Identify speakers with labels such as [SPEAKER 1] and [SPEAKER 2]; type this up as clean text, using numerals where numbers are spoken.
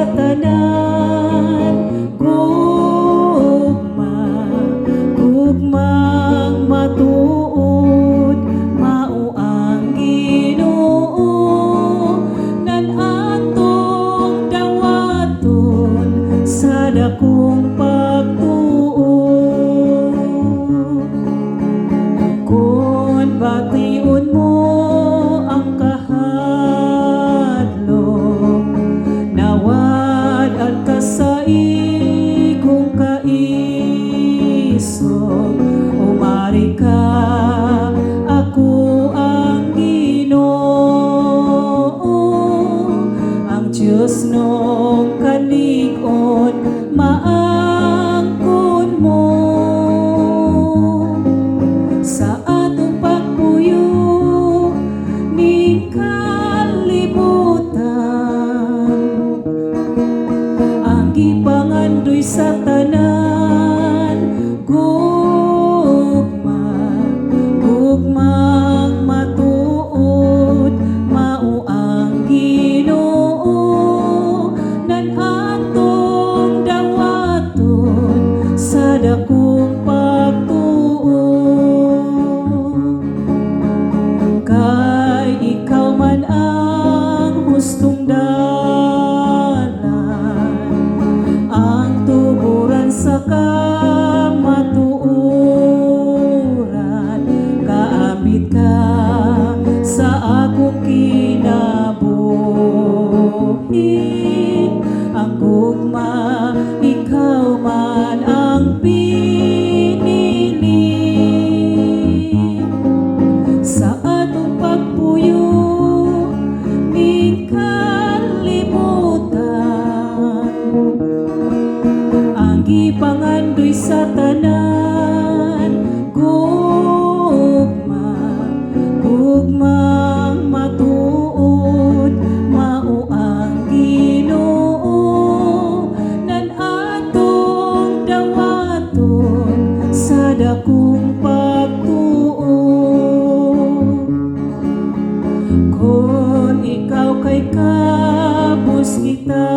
[SPEAKER 1] sa tanan, gugmang matuod, mao ang Ginoo, nan atong dawaton sa dakong pagtuo. Kung bation mo ang kahadlok, nawad ka sa ikong kaisog, umari ka, ako ang Ginoo, ang Diyos nung kalig-on, maangkon mo sa atong pagpuyo ning kalibutan. Ang gipangandoy sa tanan, gugmang matuod, mao ang Ginoo, nan atong dawaton sa dakong pagtuo. Kay ikaw man ang hustong dalan, ang tuburan sa kamatuoran, kaabit ka sa akong kinabuhi. Ang gugma, ikaw man ang pinili sa atong pagpuyo ning kalibutan. Ang gipangandoy sa tanan, gugmang matuod, mao ang Ginoo, nan atong dawaton sa dakong pagtuo. Kung ikaw kay kabus kita,